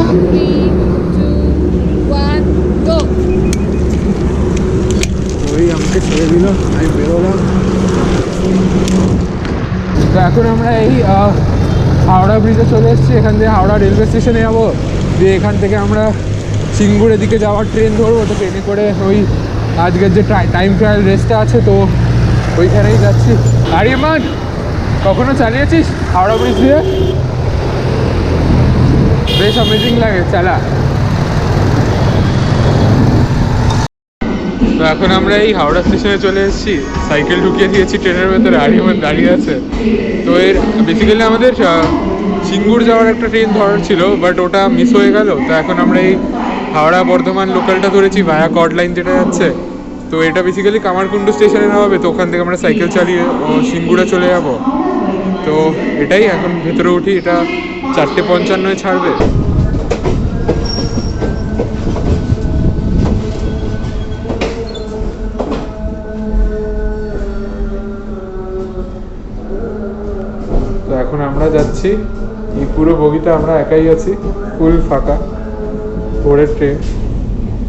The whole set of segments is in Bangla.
3, 2, 1, go! ওই আমাকে ছেড়ে দিল, আমি বেরোলাম। তো এখন আমরা এই হাওড়া ব্রিজে চলে এসেছি। এখান থেকে হাওড়া রেলওয়ে স্টেশনে যাবো, দিয়ে এখান থেকে আমরা সিঙ্গুরের দিকে যাওয়ার ট্রেন ধরবো। তো ট্রেনে করে ওই আজকের যে টাইম ট্রায়াল রেসটা আছে, তো ওইখানেই যাচ্ছি। আরিয়ামান, কখনো চালিয়েছিস হাওড়া ব্রিজ দিয়ে? বেশ অ্যামেজিং লাগে, চালা। তো এখন আমরা এই হাওড়া স্টেশনে চলে এসেছি, সাইকেল ঢুকিয়ে দিয়েছি ট্রেনের ভেতরে, আরিয়ামান দাঁড়িয়ে আছে। তো এর বেসিক্যালি আমাদের সিঙ্গুর যাওয়ার একটা ট্রেন ধরার ছিল, বাট ওটা মিস হয়ে গেল। তো এখন আমরা এই হাওড়া বর্ধমান লোকালটা ধরেছি, ভায়া কর্ড লাইন যেটা যাচ্ছে। তো এটা বেসিক্যালি কামারকুণ্ডু স্টেশনে নামাবে, তো ওখান থেকে আমরা সাইকেল চালিয়ে সিঙ্গুরে চলে যাব। তো এটাই, এখন ভেতরে উঠি। এটা 4:55 ছাড়বে। তো এখন আমরা যাচ্ছি, এই পুরো বগিতে আমরা একাই আছি, ফুল ফাঁকা, ভোরের ট্রেন,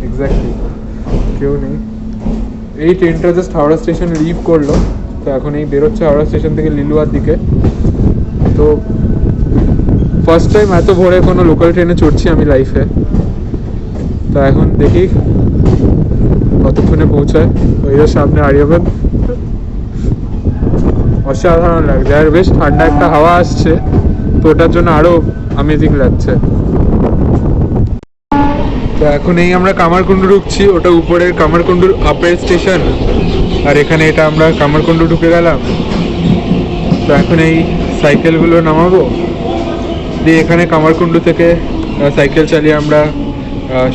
এক্স্যাক্টলি কেউ নেই। এই ট্রেনটা জাস্ট হাওড়া স্টেশন লিভ করলো, তো এখন এই বেরোচ্ছে হাওড়া স্টেশন থেকে লিলুয়ার দিকে। তো ফার্স্ট টাইম এত ভোরে কোনো লোকাল ট্রেনে চড়ছি আমি লাইফে। তো এখন দেখি কতক্ষণে পৌঁছায়। ওই সামনে আরিয়াবাদ, অসাধারণ লাগছে, আর বেশ ঠান্ডা একটা হাওয়া আসছে, তো ওটার জন্য আরো অ্যামেজিং লাগছে। তো এখন এই আমরা কামারকুণ্ডু ঢুকছি, ওটা উপরের কামারকুণ্ডুর আপের স্টেশন, আর এখানে এটা আমরা কামারকুণ্ডু ঢুকে গেলাম। তো এখন এই সাইকেলগুলো নামাবো, দিয়ে এখানে কামারকুণ্ডু থেকে সাইকেল চালিয়ে আমরা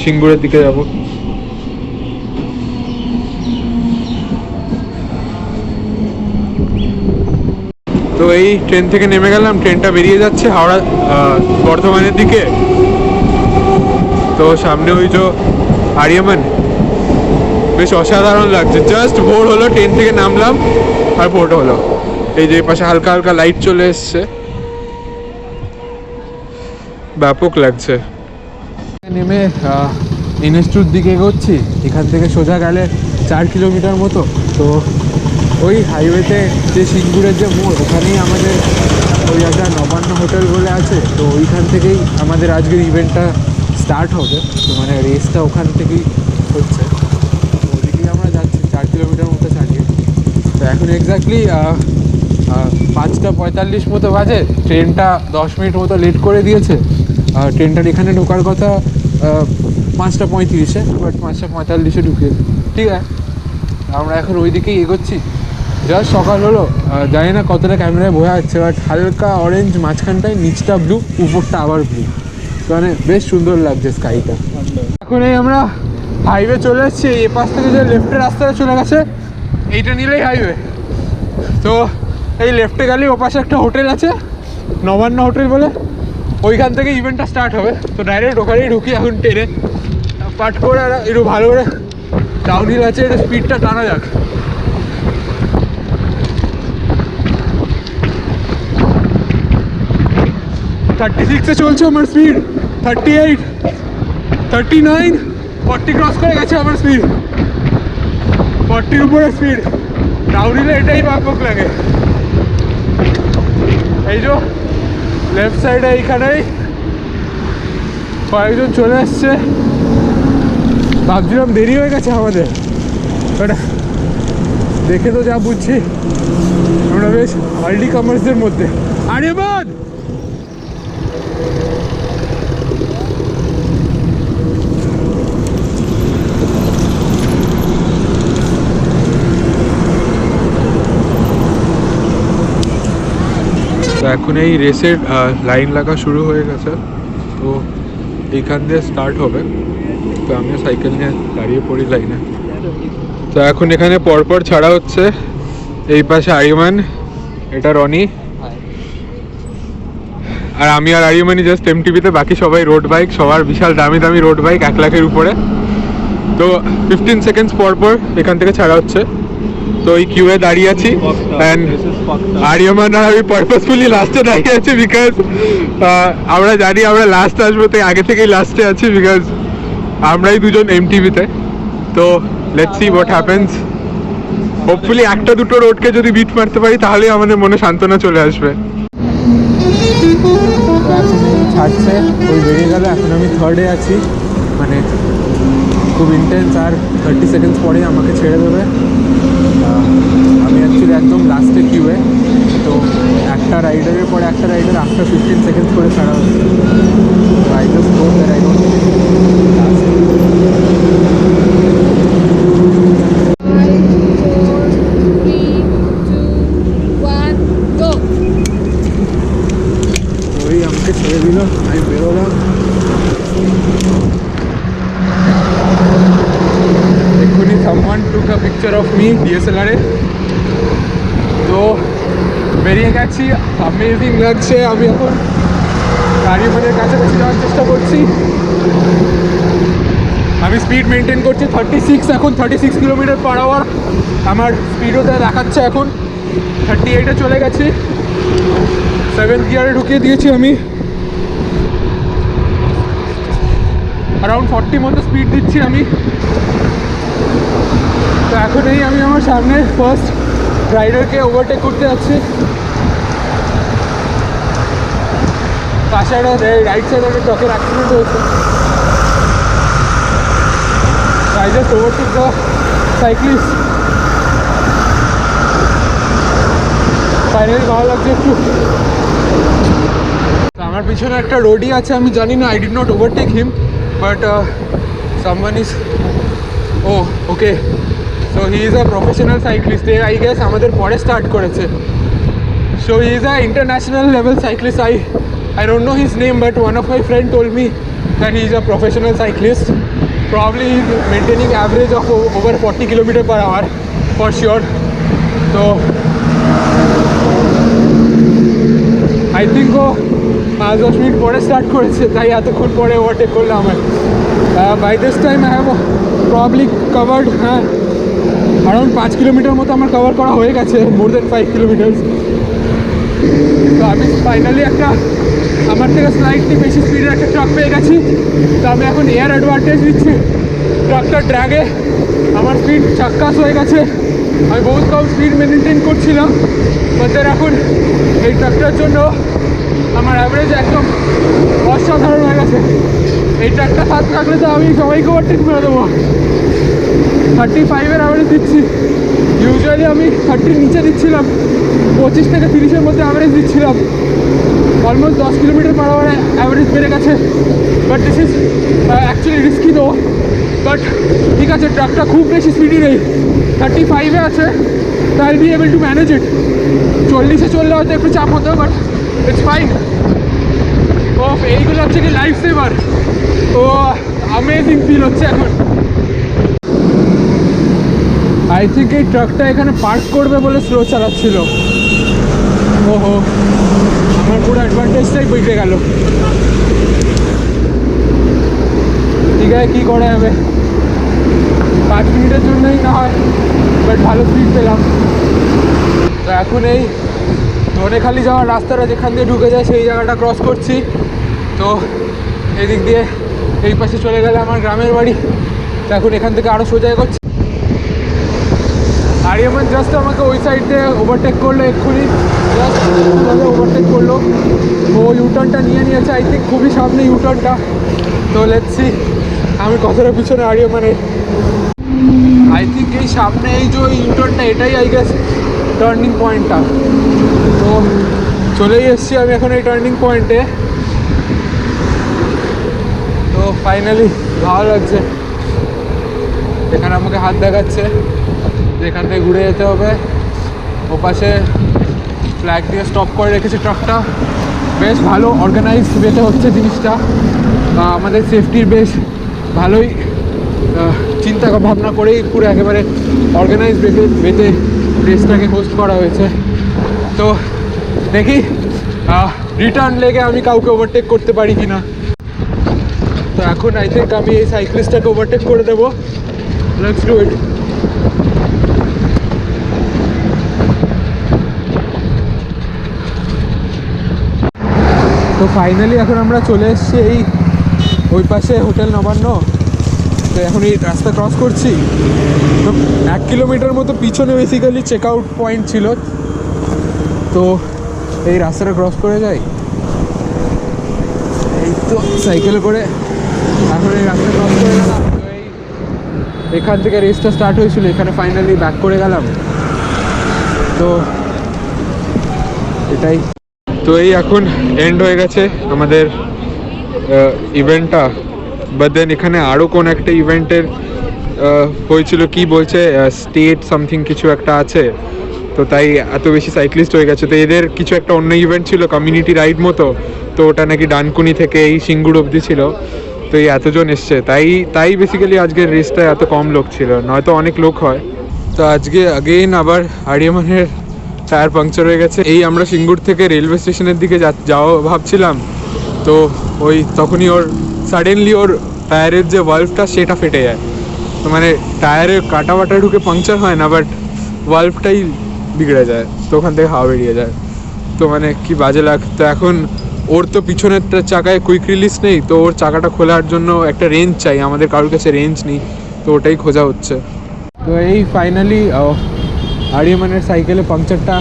সিঙ্গুরের দিকে যাব। তো এই ট্রেন থেকে নেমে গেলাম, ট্রেনটা বেরিয়ে যাচ্ছে হাওড়া বর্ধমানের দিকে। তো সামনে ওই যে আরিয়ামান, বেশ অসাধারণ লাগছে। জাস্ট ভোর হলো, ট্রেন থেকে নামলাম আর ভোর হলো। এই যে পাশে হালকা হালকা লাইট চলে এসছে, ব্যাপক লাগছে। নেমে NH2 দিকে এগোচ্ছি, এখান থেকে সোজা গেলে 4 কিলোমিটার মতো। তো ওই হাইওয়েতে যে সিঙ্গুরের যে মোড়, ওখানেই আমাদের ওই একটা নবান্ন হোটেল বলে আছে, তো ওইখান থেকেই আমাদের আজকের ইভেন্টটা স্টার্ট হবে। তো মানে রেসটা ওখান থেকেই হচ্ছে, তো ওদিকেই আমরা যাচ্ছি 4 কিলোমিটার মতো চালিয়ে। তো এখন এক্স্যাক্টলি 5:45 মতো বাজে। ট্রেনটা 10 মিনিট মতো লেট করে দিয়েছে। ট্রেনটার এখানে ঢোকার কথা 5:35-এ, বাট 5:45-এ ঢুকে। ঠিক আছে, আমরা এখন ওই দিকেই এগোচ্ছি। জাস্ট সকাল হলো, জানি না কতটা ক্যামেরায় বোঝা যাচ্ছে, বাট হালকা অরেঞ্জ মাঝখানটায়, নিচটা ব্লু, উপরটা আবার ব্লু, মানে বেশ সুন্দর লাগছে স্কাইটা। এখন এই আমরা হাইওয়ে চলে এসেছি, এ পাশ থেকে যে লেফটের রাস্তাটা চলে গেছে, এইটা নিলেই হাইওয়ে। তো এই লেফটে গেলে ও পাশে একটা হোটেল আছে, নবান্ন হোটেল বলে, ওইখান থেকে ইভেন্টটা স্টার্ট হবে। তো ডাইরেক্ট ওখানেই ঢুকি এখন ট্রেনে, পাট করে আর একটু ভালো করে ডাউনহিল আছে, এটা স্পিডটা টানা যাক। $36-এ চলছে আমার স্পিড, 38, 39, 40 ক্রস করে গেছে আমার স্পিড, 40-র উপরে স্পিড। ডাউনহিলে এটাই ব্যাপক লাগে। এই যে লেফট সাইডে এইখানেই কয়েকজন চলে এসছে, ভাবছিলাম দেরি হয়ে গেছে আমাদের, বাট দেখে তো যা বুঝছি আমরা বেশ আর্লি কামার্সদের মধ্যে। আরিয়াবাদ, তো এখন এই রেসের লাইন লাগা শুরু হয়ে গেছে, তো এইখান দিয়ে স্টার্ট হবে। তো আমিও সাইকেল নিয়ে দাঁড়িয়ে পড়ি লাইনে। তো এখন এখানে পরপর ছাড়া হচ্ছে, এই পাশে আরিয়ামান, এটা রনি, আর আমি আর আরিয়ামানই জাস্ট MTBতে, বাকি সবাই রোড বাইক, সবার বিশাল দামি দামি রোড বাইক, 1 লাখের উপরে। তো 15 সেকেন্ডস পর পর এখান থেকে ছাড়া হচ্ছে। তো এই কিউয়ে দাঁড়িয়ে আছি অ্যান্ড আরিয়ামান আর আমি পারপাসফুলি লাস্টে দাঁড়িয়ে আছি বিকজ আমরা জানি আমরা লাস্ট আসবো, তাই আগে থেকেই লাস্টে আছি বিকজ আমরাই দুজন এমটিভিতে। তো let's see what happens. Hopefully একটা দুটো রোডকে যদি বিট মারতে পারি তাহলেই আমাদের মনে সান্ত্বনা চলে আসবে। ছাড়ছে ওই বেরিয়ে গেল, এখন আমি থার্ডে আছি, মানে খুব ইন্টেন্স। আর 30 সেকেন্ডস পরেই আমাকে ছেড়ে দেবে। আমি অ্যাকচুয়ালি একদম লাস্টে কিউয়ে, তো একটা রাইডারের পরে একটা রাইডার আফটার 15 সেকেন্ডস করে ছাড়া হচ্ছে। I just go that I don't last. 5, 4, 3, 2, 1, go! ওই আমাকে ছেড়ে দিল, আমি বেরোলাম। এক্ষুনি someone took a picture of me ডিএসএলআরে। তো বেরিয়ে গেছি, অ্যামেজিং লাগছে। আমি এখন আরিয়ামানের কাছাকাছি যাওয়ার চেষ্টা করছি। আমি স্পিড মেনটেন করছি 36, এখন 36 কিলোমিটার পার আওয়ার আমার স্পিডও দেখাচ্ছে। এখন 38-এ চলে গেছি, 7th গিয়ারে ঢুকিয়ে দিয়েছি আমি। অ্যারাউন্ড 40 মতো স্পিড দিচ্ছি আমি। তো এখন আমি আমার সামনে ফার্স্ট রাইডারকে ওভারটেক করতে যাচ্ছি। পাশে একটা রাইট সাইডে একটা ট্রাকের অ্যাক্সিডেন্ট হয়েছে। I just overtook the cyclist. Finally ভালো লাগছে একটু। আমার পিছনে একটা রোডই আছে, আমি জানি না, I did not overtake him, but someone is okay. So he is a professional cyclist. I guess আমাদের পরে স্টার্ট করেছে। So he is a international level cyclist. I don't know his name, but one of my friend told me that he is a professional cyclist. Probably he is maintaining average of over 40 km/h for sure. So I think 5-10 minute পরে স্টার্ট করেছে, তাই এতক্ষণ পরে ওভারটেক করলাম আমার। By this time I have probably covered around 5 kilometre মতো আমার কভার করা হয়ে গেছে, মোর দেন 5 কিলোমিটার। তো আমি ফাইনালি একটা আমার থেকে স্লাইটলি বেশি স্পিডের একটা ট্রাক পেয়ে গেছি। তো আমি এখন এয়ার অ্যাডভান্টেজ নিচ্ছি। ট্রাকটার ড্র্যাগে আমার স্পিড চাক্কাস হয়ে গেছে। আমি বহুত কম স্পিড মেনটেন করছিলাম, ওদের এখন এই ট্রাকটার জন্য আমার অ্যাভারেজ একদম অসাধারণ হয়ে গেছে। এই ট্রাকটা সাথে থাকলে তো আমি সবাইকে ওভারটেক করে দেবো। 35-এর অ্যাভারেজ দিচ্ছি। ইউজুয়ালি আমি 30-র নিচে দিচ্ছিলাম, 25 থেকে 30-এর মধ্যে অ্যাভারেজ দিচ্ছিলাম। অলমোস্ট 10 km/h অ্যাভারেজ বেড়ে গেছে। But this is actually risky তো। বাট ঠিক আছে, ট্রাকটা খুব বেশি স্পিডি নেই, 35-এ আছে, তাই I be able to manage it. 40-এ চললে হয়তো একটু চাপ হতো, বাট ইটস ফাইন। ও এইগুলো হচ্ছে কি লাইফ সেভার। ও অ্যামেজিং ফিল হচ্ছে এখন। আই থিঙ্ক এই ট্রাকটা এখানে পার্ক করবে বলে স্লো চালাচ্ছিল। ওহো, আমার পুরো অ্যাডভান্টেজটাই বেঁচে গেল। ঠিক আছে, কী করা যাবে, 5 মিনিটের জন্যই না হয়, বাট ভালো স্পিড পেলাম। তো এখন এই ধনেখালি যাওয়ার রাস্তাটা যেখান দিয়ে ঢুকে যায় সেই জায়গাটা ক্রস করছি। তো এদিক দিয়ে এই পাশে চলে গেলে আমার গ্রামের বাড়ি। তো এখন এখান থেকে আরও সোজা করছি। আরিয়ামান জাস্ট আমাকে ওই সাইড দিয়ে ওভারটেক করলো, এক্ষুনি জাস্ট ওভারটেক করলো। ও ইউটার্নটা নিয়েছে, আই থিঙ্ক খুবই সামনে ইউটার্নটা। তো লেটস সি আমি কতটা পিছনে আরিয়ামানের। আই থিঙ্ক এই সামনে এই যে ইউটার্নটা, এটাই আই গেস টার্নিং পয়েন্টটা। তো চলেই এসছি আমি এখন এই টার্নিং পয়েন্টে। তো ফাইনালি ভালো লাগছে। এখানে আমাকে হাত দেখাচ্ছে যেখান থেকে ঘুরে যেতে হবে। ওপাশে ফ্ল্যাগ দিয়ে স্টপ করে রেখেছে ট্রাকটা। বেশ ভালো অর্গানাইজ ওয়েতে হচ্ছে জিনিসটা। আমাদের সেফটির বেশ ভালোই চিন্তা ভাবনা করেই পুরো একেবারে অর্গানাইজ ওয়েতে রেসটাকে হোস্ট করা হয়েছে। তো দেখি রিটার্ন লেগে আমি কাউকে ওভারটেক করতে পারি কি না। তো এখন আই থিঙ্ক আমি এই সাইক্লিস্টটাকে ওভারটেক করে দেবো। Let's do it. তো ফাইনালি এখন আমরা চলে এসেছি এই ওই পাশে হোটেল নবান্ন। তো এখন এই রাস্তা ক্রস করছি। তো 1 কিলোমিটার মতো পিছনে বেসিক্যালি চেক আউট পয়েন্ট ছিল, তো এই রাস্তাটা ক্রস করে যাই। এই তো সাইকেলে করে এখন এই রাস্তা ক্রস করে গেলাম। তো এই এখান থেকে রেসটা স্টার্ট হয়েছিল, এখানে ফাইনালি ব্যাক করে গেলাম। তো এটাই, তো এই এখন এন্ড হয়ে গেছে আমাদের ইভেন্টটা। বাট দেন এখানে আরও কোন একটা ইভেন্টের হয়েছিল, কি বলছে স্টেট সামথিং কিছু একটা আছে, তো তাই এত বেশি সাইক্লিস্ট হয়ে গেছে। তো এদের কিছু একটা অন্য ইভেন্ট ছিল কমিউনিটি রাইড মতো, তো ওটা নাকি ডানকুনি থেকে এই সিঙ্গুর অবধি ছিল। তো এই এতজন এসছে, তাই বেসিক্যালি আজকের রেসটা এত কম লোক ছিল, নয়তো অনেক লোক হয়। তো আজকে আগেইন আবার আরিয়ামানের টায়ার পাংচার হয়ে গেছে। এই আমরা সিঙ্গুর থেকে রেলওয়ে স্টেশনের দিকে যাওয়া ভাবছিলাম, তো ওই তখনই ওর সাডেনলি ওর টায়ারের যে ভাল্ভটা সেটা ফেটে যায়। তো মানে টায়ারে কাটা বাটা ঢুকে পাংচার হয় না, বাট ভাল্ভটাই বিগড়ে যায়, তো ওখান থেকে হাওয়া বেরিয়ে যায়। তো মানে কি বাজে লাগ। তো এখন ওর তো পিছনের চাকায় কুইক রিলিজ নেই, তো ওর চাকাটা খোলার জন্য একটা রেঞ্জ চাই, আমাদের কারোর কাছে রেঞ্জ নেই, তো ওটাই খোঁজা হচ্ছে। তো এই ফাইনালি আরিয়ামানের সাইকেলে পাংচারটা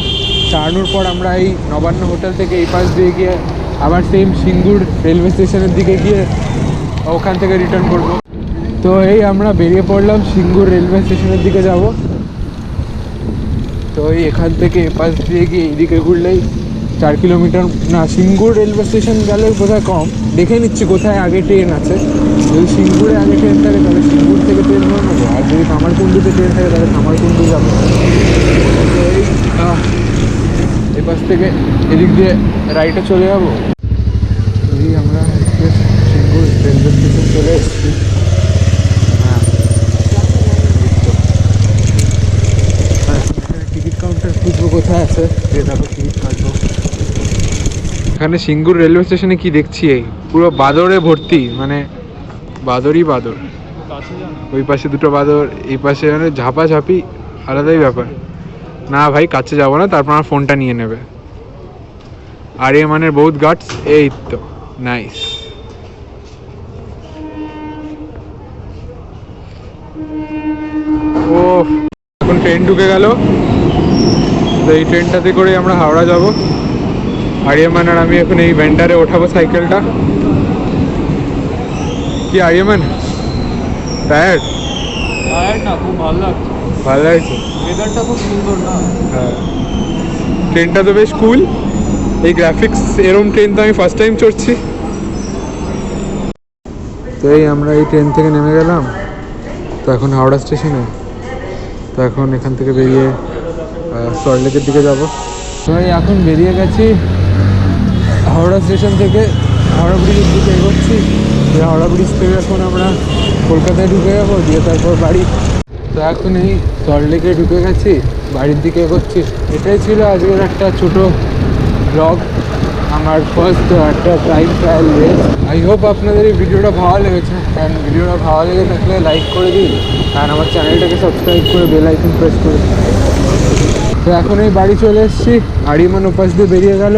চালানোর পর আমরা এই নবান্ন হোটেল থেকে এই পাশ দিয়ে গিয়ে আবার সেম সিঙ্গুর রেলওয়ে স্টেশনের দিকে গিয়ে ওখান থেকে রিটার্ন করব। তো এই আমরা বেরিয়ে পড়লাম, সিঙ্গুর রেলওয়ে স্টেশনের দিকে যাব। তো এই এখান থেকে এপাশ দিয়ে গিয়ে এইদিকে ঘুরলেই 4 কিলোমিটার। না, সিঙ্গুর রেলওয়ে স্টেশন গেলে বোধহয় কম, দেখে নিচ্ছি কোথায় আগে ট্রেন আছে। যদি সিঙ্গুরে আগে ট্রেন থাকে তাহলে সিঙ্গুর থেকে ট্রেন ধরে নেবো, আর যদি কামারকুণ্ডুতে ট্রেন থাকে তাহলে কামারকুণ্ডু যাবো। তো এই এপাশ থেকে এদিক দিয়ে রাইটে চলে যাবো। এই আমরা সিঙ্গুর রেলওয়ে স্টেশন চলে এসেছি। টিকিট কাউন্টার খুঁজবো কোথায় আছে, যে তারপর টিকিট কাটবো। এখানে সিঙ্গুর রেলওয়ে স্টেশনে কি দেখছি, এই পুরো বাদরে ভর্তি, মানে বাদরই বাদর। ওই পাশে দুটো বাদর, এই পাশে মানে ঝাপাঝাপি, আলাদাই ব্যাপার। না ভাই, কাছে যাবো না, তারপর আমার ফোনটা নিয়ে নেবে। আর এ মানে বহুত গার্ডস। এই তো নাইস। ও এখন ট্রেন ঢুকে গেল। তো এই ট্রেনটাতে করে আমরা হাওড়া যাব। আরিয়ামান আর আমি এখন এই ভেন্ডারে ওঠাবো সাইকেলটা। কি আরিয়ামান, টায়ার্ড? না, খুব ভালো লাগছে, ভালো লাগছে, ওয়েদারটা খুব সুন্দর না? হ্যাঁ, ট্রেনটা তো বেশ কুল। এই গ্রাফিক্স এরম ট্রেন তো আমি ফার্স্ট টাইম চড়ছি। তো এই আমরা এই ট্রেন থেকে নেমে গেলাম, তো এখন হাওড়া স্টেশনে। তো এখন এখান থেকে বেরিয়ে সল্টলেকের দিকে যাব। তো এই এখন বেরিয়ে গেছি হাওড়া স্টেশন থেকে, হাওড়া ব্রিজের দিকে এগোচ্ছি। হাওড়া ব্রিজ থেকে এখন আমরা কলকাতায় ঢুকে যাবো, দিয়ে তারপর বাড়ি। তো এখন এই সল্টলেকে ঢুকে গেছি, বাড়ির দিকে এগোচ্ছি। এটাই ছিল আজকের একটা ছোটো ব্লগ, আমার ফার্স্ট একটা ট্রায়াল রেস। আই হোপ আপনাদের এই ভিডিওটা ভালো লেগেছে, অ্যান্ড ভিডিওটা ভালো লেগে থাকলে লাইক করে দিন, আর আমার চ্যানেলটাকে সাবস্ক্রাইব করে বেল আইকন প্রেস করে। তো এখন এই বাড়ি চলে এসেছি, আরিয়ামান ওপাশ দিয়ে বেরিয়ে গেল।